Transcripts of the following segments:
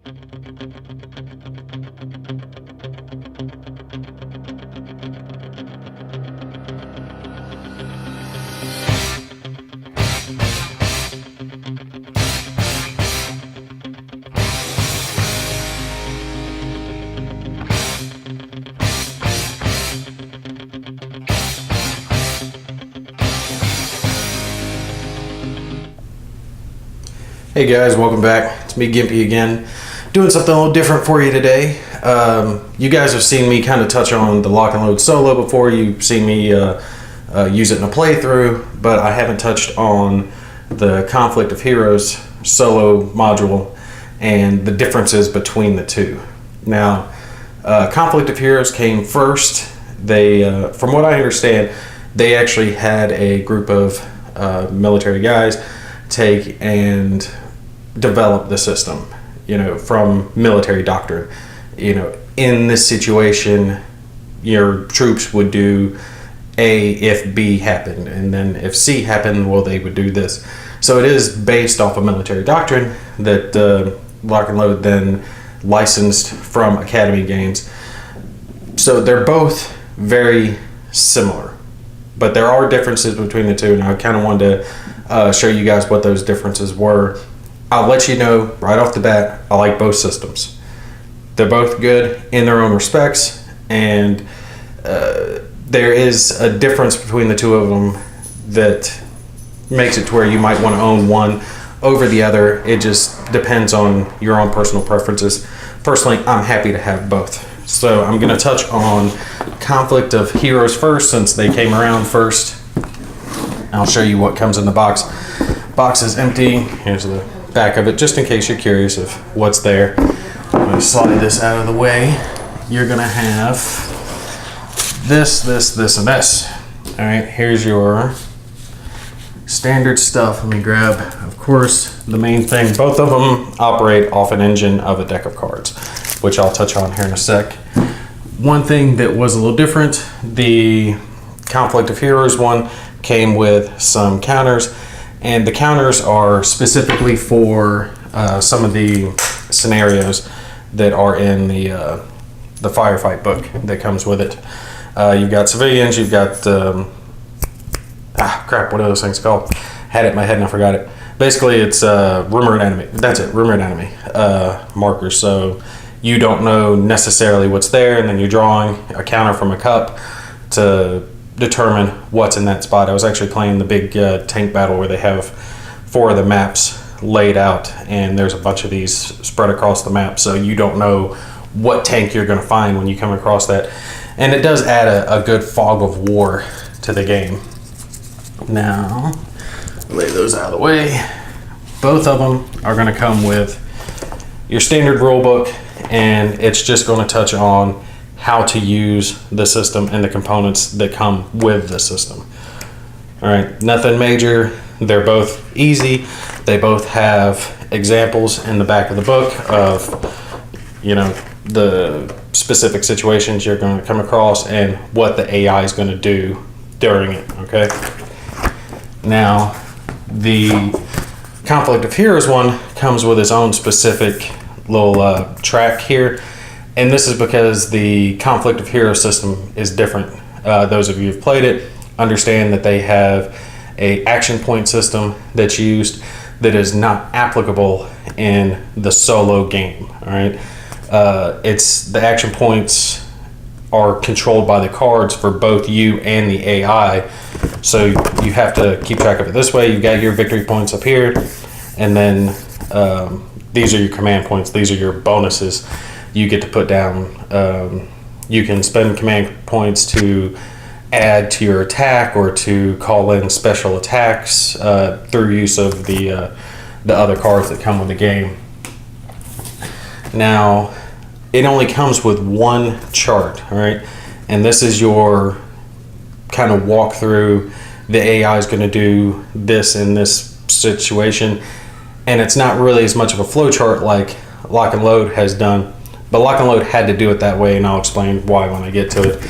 Hey guys, welcome back. It's me, Gimpy, again. Doing something a little different for you today. You guys have seen me kind of touch on the Lock and Load Solo before. You've seen me use it in a playthrough, but I haven't touched on the Conflict of Heroes Solo module and the differences between the two. Now, Conflict of Heroes came first. They, from what I understand, they actually had a group of military guys take and develop the system, from military doctrine. In this situation, your troops would do A if B happened, and then if C happened, well, they would do this. So it is based off of military doctrine that Lock and Load then licensed from Academy Games. So they're both very similar, but there are differences between the two, and I kind of wanted to show you guys what those differences were. I'll let you know right off the bat, I like both systems. They're both good in their own respects, and there is a difference between the two of them that makes it to where you might want to own one over the other. It just depends on your own personal preferences. Personally, I'm happy to have both. So I'm going to touch on Conflict of Heroes first, since they came around first. I'll show you what comes in the box. Box is empty. Here's the back of it, just in case you're curious of what's there. I'm going to slide this out of the way. You're going to have this, and this. All right, here's your standard stuff. Let me grab, of course, the main thing. Both of them operate off an engine of a deck of cards, which I'll touch on here in a sec. One thing that was a little different, the Conflict of Heroes one came with some counters, and the counters are specifically for some of the scenarios that are in the firefight book that comes with it. You've got civilians, you've got what are those things called? Had it in my head and I forgot it. Basically, it's rumored enemy. That's it, rumored enemy markers. So you don't know necessarily what's there, and then you're drawing a counter from a cup to determine what's in that spot. I was actually playing the big tank battle where they have 4 of the maps laid out, and there's a bunch of these spread across the map, so you don't know what tank you're going to find when you come across that. And it does add a good fog of war to the game. Now, lay those out of the way. Both of them are going to come with your standard rule book, and it's just going to touch on how to use the system and the components that come with the system. All right, nothing major. They're both easy. They both have examples in the back of the book of, the specific situations you're going to come across and what the AI is going to do during it, okay? Now, the Conflict of Heroes one comes with its own specific little track here. And this is because the Conflict of Heroes system is different. Those of you who've played it understand that they have a action point system that's used that is not applicable in the solo game. All right, it's the action points are controlled by the cards for both you and the AI. So you have to keep track of it this way. You've got your victory points up here, and then these are your command points. These are your bonuses you get to put down. You can spend command points to add to your attack or to call in special attacks through use of the other cards that come with the game. Now, it only comes with one chart, all right? And this is your kind of walk through. The AI is going to do this in this situation, and it's not really as much of a flow chart like Lock and Load has done. But Lock and Load had to do it that way, and I'll explain why when I get to it.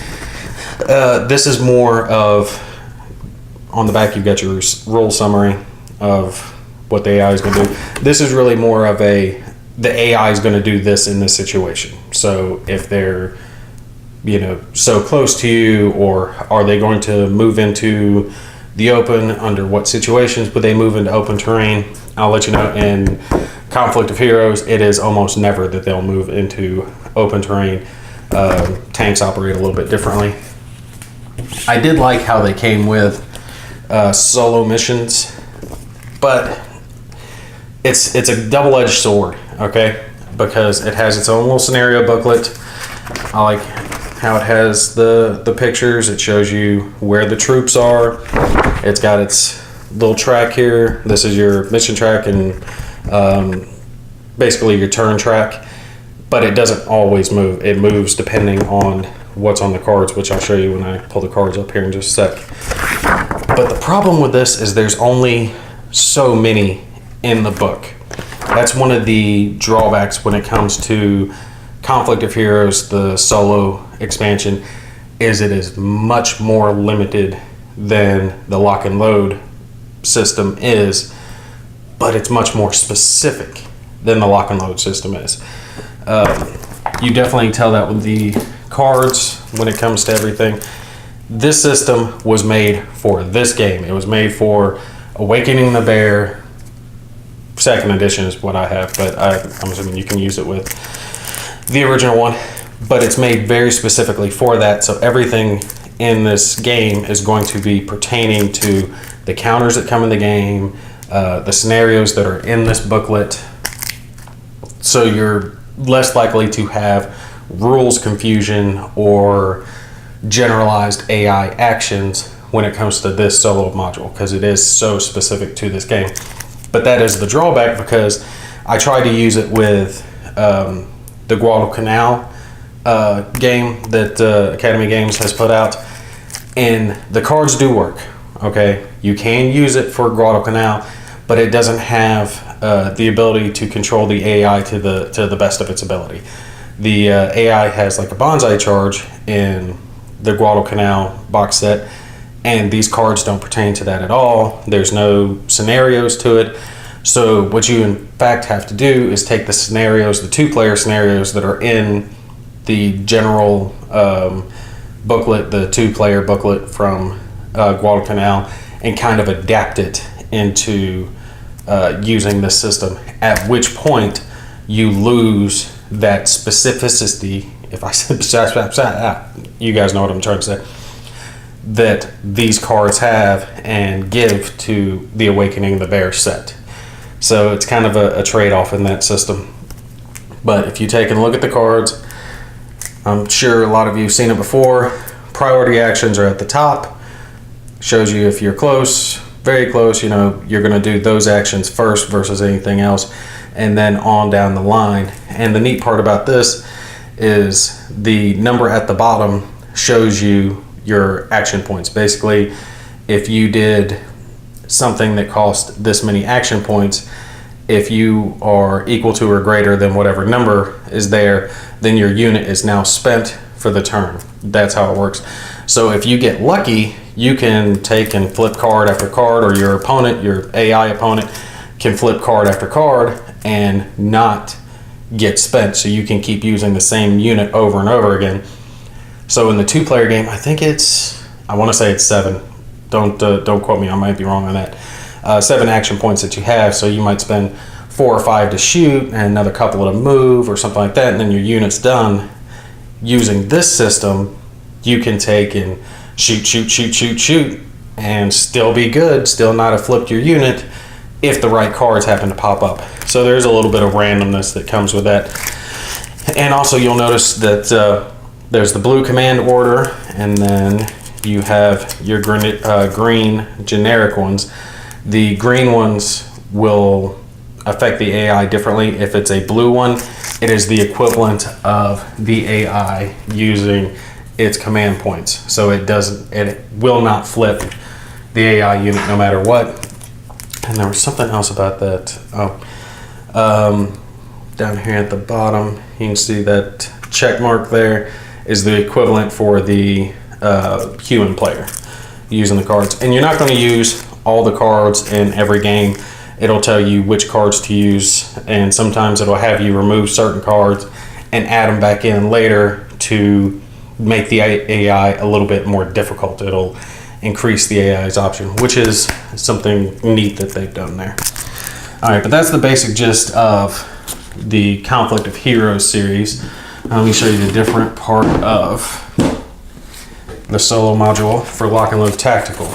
This is more of, on the back you've got your rule summary of what the AI is going to do. This is really more of a the AI is going to do this in this situation. So if they're, so close to you, or are they going to move into the open? Under what situations would they move into open terrain? I'll let you know. In Conflict of Heroes, it is almost never that they'll move into open terrain. Tanks operate a little bit differently. I did like how they came with solo missions, but it's a double-edged sword, okay? Because it has its own little scenario booklet. I like how it has the pictures. It shows you where the troops are. It's got its little track here. This is your mission track and basically your turn track. But it doesn't always move. It moves depending on what's on the cards, which I'll show you when I pull the cards up here in just a sec. But the problem with this is there's only so many in the book. That's one of the drawbacks when it comes to Conflict of Heroes, the solo expansion, is it is much more limited than the lock and load system is, but it's much more specific than the lock and load system is. You definitely tell that with the cards when it comes to everything. This system was made for this game. It was made for Awakening the Bear. Second edition is what I have, but I'm assuming you can use it with the original one. But it's made very specifically for that, so everything in this game is going to be pertaining to the counters that come in the game, the scenarios that are in this booklet. So you're less likely to have rules confusion or generalized AI actions when it comes to this solo module, because it is so specific to this game. But that is the drawback, because I tried to use it with the Guadalcanal game that Academy Games has put out, and the cards do work. Okay, you can use it for Guadalcanal, but it doesn't have the ability to control the AI to the best of its ability. The AI has like a bonsai charge in the Guadalcanal box set, and these cards don't pertain to that at all. There's no scenarios to it. So what you in fact have to do is take the scenarios, the two-player scenarios that are in the general booklet, the two-player booklet from Guadalcanal, and kind of adapt it into using this system, at which point you lose that specificity, if I said, you guys know what I'm trying to say, that these cards have and give to the Awakening the Bear set. So it's kind of a trade-off in that system. But if you take a look at the cards, I'm sure a lot of you have seen it before. Priority actions are at the top. Shows you if you're close, very close, you're going to do those actions first versus anything else, and then on down the line. And the neat part about this is the number at the bottom shows you your action points. Basically, if you did something that cost this many action points, if you are equal to or greater than whatever number is there, then your unit is now spent for the turn. That's how it works. So if you get lucky, you can take and flip card after card, or your opponent, your AI opponent, can flip card after card and not get spent, so you can keep using the same unit over and over again. So in the two-player game, I want to say it's 7. Don't quote me, I might be wrong on that. 7 action points that you have, so you might spend 4 or 5 to shoot and another couple to move or something like that, and then your unit's done. Using this system, you can take and shoot, and still be good, still not have flipped your unit if the right cards happen to pop up. So there's a little bit of randomness that comes with that. And also you'll notice that there's the blue command order, and then you have your green generic ones. The green ones will affect the AI differently. If it's a blue one, it is the equivalent of the AI using its command points. So it will not flip the AI unit no matter what. And there was something else about that. Down here at the bottom, you can see that check mark there is the equivalent for the human player using the cards. And you're not going to use all the cards in every game. it'll tell you which cards to use, and sometimes it'll have you remove certain cards and add them back in later to make the AI a little bit more difficult. It'll increase the AI's option, which is something neat that they've done there. All right, but that's the basic gist of the Conflict of Heroes series. Let me show you the different part of the solo module for Lock and Load Tactical.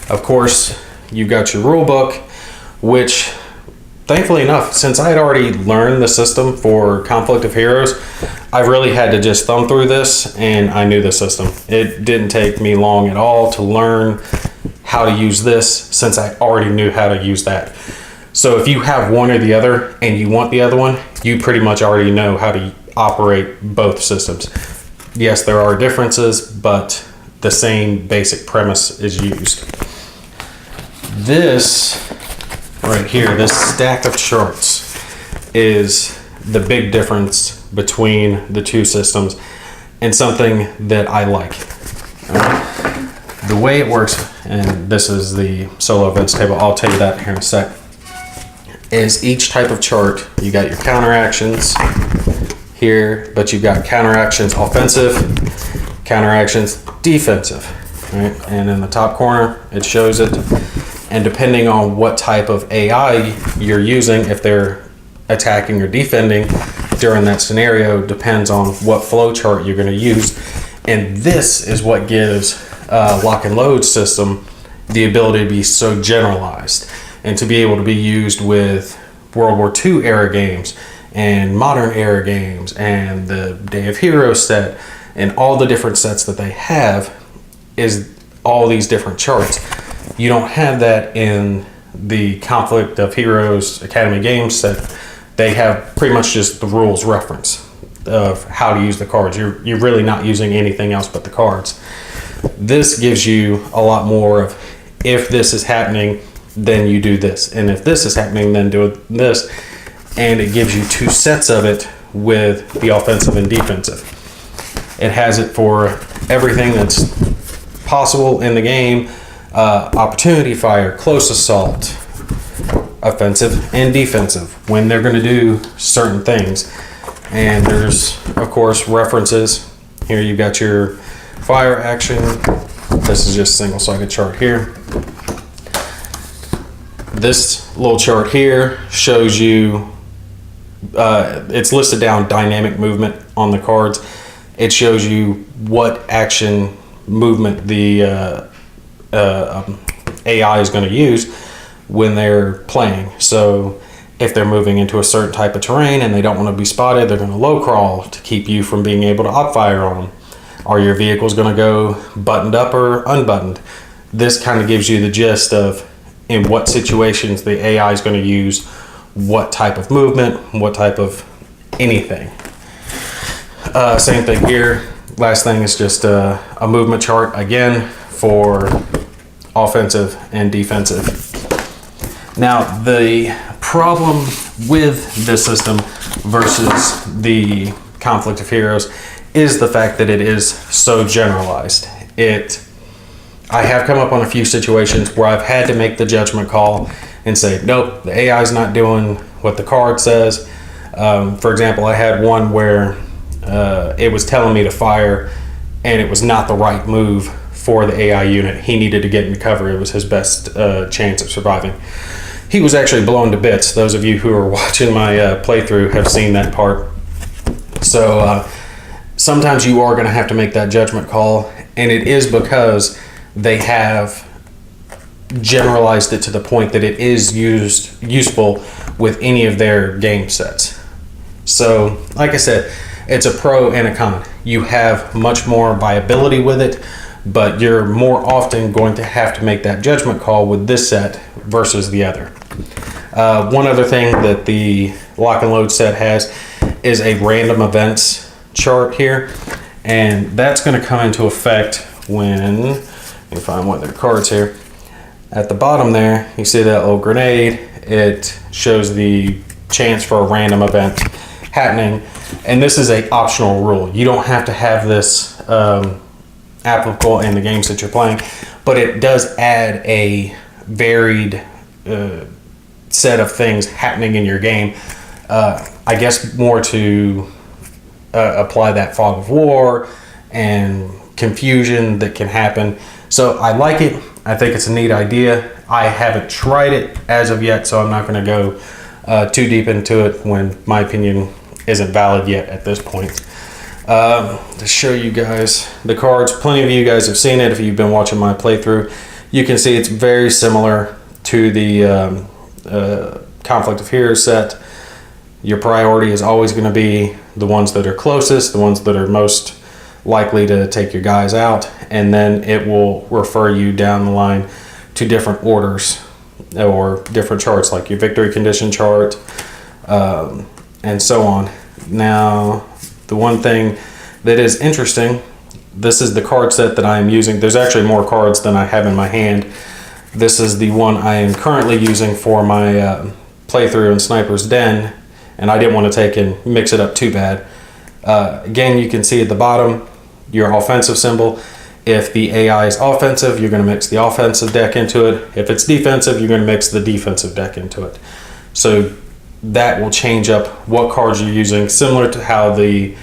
Of course, you've got your rule book, which thankfully enough, since I had already learned the system for Conflict of Heroes, I really had to just thumb through this and I knew the system. It didn't take me long at all to learn how to use this, since I already knew how to use that. So if you have one or the other and you want the other one, you pretty much already know how to operate both systems. Yes, there are differences, but the same basic premise is used. This right here, this stack of charts, is the big difference between the two systems, and something that I like. The way it works, and this is the solo events table, I'll tell you that here in a sec, is each type of chart, you got your counteractions here, but you've got counteractions offensive, counteractions defensive, right? And in the top corner, it shows it. And depending on what type of AI you're using, if they're attacking or defending during that scenario, depends on what flow chart you're going to use. And this is what gives Lock and Load system the ability to be so generalized and to be able to be used with World War II era games and modern era games and the Day of Heroes set and all the different sets that they have, is all these different charts. You don't have that in the Conflict of Heroes Academy Games set. They have pretty much just the rules reference of how to use the cards. You're really not using anything else but the cards. This gives you a lot more of, if this is happening, then you do this. And if this is happening, then do this. And it gives you two sets of it with the offensive and defensive. It has it for everything that's possible in the game. Opportunity fire, close assault, offensive and defensive, when they're going to do certain things. And there's, of course, references. Here you've got your fire action. This is just a single-sided chart here. This little chart here shows you, it's listed down dynamic movement on the cards. It shows you what action movement the AI is going to use when they're playing. So if they're moving into a certain type of terrain and they don't want to be spotted, they're going to low crawl to keep you from being able to op fire on them. Are your vehicles going to go buttoned up or unbuttoned? This kind of gives you the gist of in what situations the AI is going to use what type of movement, what type of anything. Same thing here. Last thing is just a movement chart, again, for offensive and defensive. Now, the problem with this system versus the Conflict of Heroes is the fact that it is so generalized. I have come up on a few situations where I've had to make the judgment call and say, nope, the AI is not doing what the card says. For example, I had one where it was telling me to fire and it was not the right move for the AI unit. He needed to get into cover. It was his best chance of surviving. He was actually blown to bits. Those of you who are watching my playthrough have seen that part. So sometimes you are going to have to make that judgment call, and it is because they have generalized it to the point that it is useful with any of their game sets. So, like I said, it's a pro and a con. You have much more viability with it, but you're more often going to have to make that judgment call with this set versus the other. One other thing that the Lock and Load set has is a random events chart here, and that's going to come into effect when, let me find one of their cards here. At the bottom there, you see that little grenade. It shows the chance for a random event happening, and this is a optional rule. You don't have to have this applicable in the games that you're playing, but it does add a varied set of things happening in your game. I guess more to apply that fog of war and confusion that can happen. So I like it. I think it's a neat idea. I haven't tried it as of yet, so I'm not going to go too deep into it when my opinion isn't valid yet at this point. To show you guys the cards, plenty of you guys have seen it if you've been watching my playthrough. You can see it's very similar to the Conflict of Heroes set. Your priority is always going to be the ones that are closest, the ones that are most likely to take your guys out, and then it will refer you down the line to different orders or different charts, like your victory condition chart, and so on. Now, the one thing that is interesting, this is the card set that I am using. There's actually more cards than I have in my hand. This is the one I am currently using for my playthrough in Sniper's Den, and I didn't want to take and mix it up too bad. Again, you can see at the bottom your offensive symbol. If the AI is offensive, you're going to mix the offensive deck into it. If it's defensive, you're going to mix the defensive deck into it. So that will change up what cards you're using, similar to how the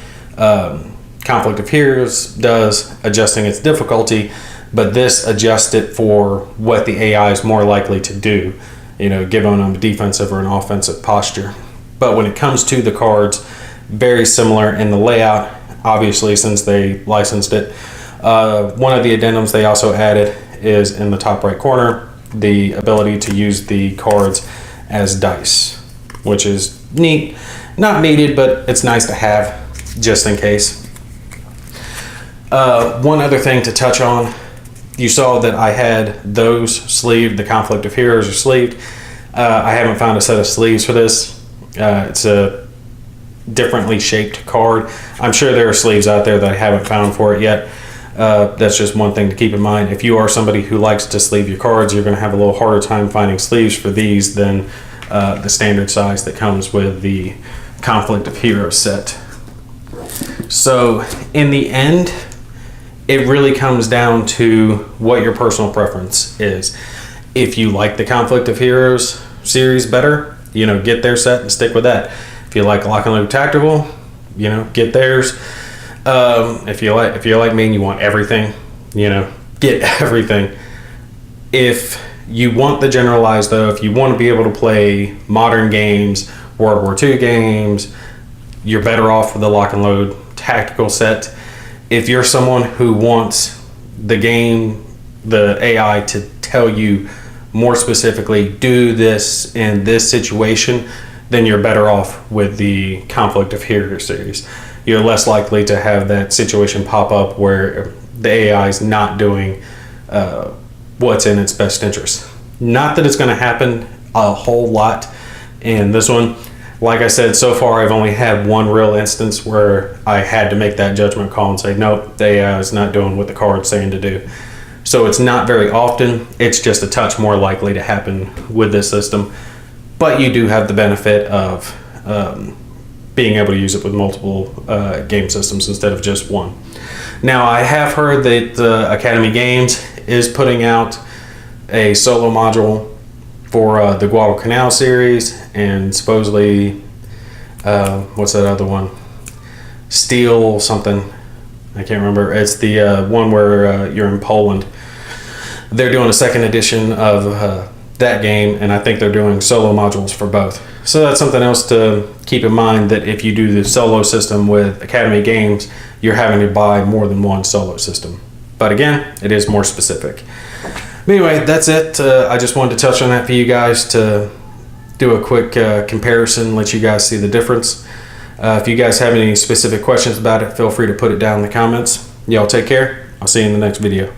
Conflict of Heroes does, adjusting its difficulty, but this adjusts it for what the AI is more likely to do, given them a defensive or an offensive posture. But when it comes to the cards, very similar in the layout, obviously, since they licensed it. One of the addendums they also added is in the top right corner, the ability to use the cards as dice, which is neat. Not needed, but it's nice to have just in case. One other thing to touch on, you saw that I had those sleeved, the Conflict of Heroes are sleeved. I haven't found a set of sleeves for this. It's a differently shaped card. I'm sure there are sleeves out there that I haven't found for it yet. That's just one thing to keep in mind. If you are somebody who likes to sleeve your cards, you're going to have a little harder time finding sleeves for these than the standard size that comes with the Conflict of Heroes set. So in the end, it really comes down to what your personal preference is. If you like the Conflict of Heroes series better, get their set and stick with that. If you like Lock and Load Tactical, get theirs. If you're like me and you want everything, get everything. If you want the generalized though, if you want to be able to play modern games, World War II games, you're better off with the Lock and Load Tactical set. If you're someone who wants the game, the AI to tell you more specifically, do this in this situation, then you're better off with the Conflict of Heroes series. You're less likely to have that situation pop up where the AI is not doing what's in its best interest. Not that it's going to happen a whole lot in this one. Like I said, so far I've only had one real instance where I had to make that judgment call and say, nope, the AI is not doing what the card's saying to do. So it's not very often. It's just a touch more likely to happen with this system. But you do have the benefit of being able to use it with multiple game systems instead of just one. Now, I have heard that Academy Games is putting out a solo module for the Guadalcanal series, and supposedly, what's that other one? Steel something. I can't remember. It's the one where you're in Poland. They're doing a second edition of that game, and I think they're doing solo modules for both. So that's something else to keep in mind, that if you do the solo system with Academy Games, you're having to buy more than one solo system. But again, it is more specific. But anyway, that's it. I just wanted to touch on that for you guys to do a quick comparison, let you guys see the difference. If you guys have any specific questions about it, feel free to put it down in the comments. Y'all take care. I'll see you in the next video.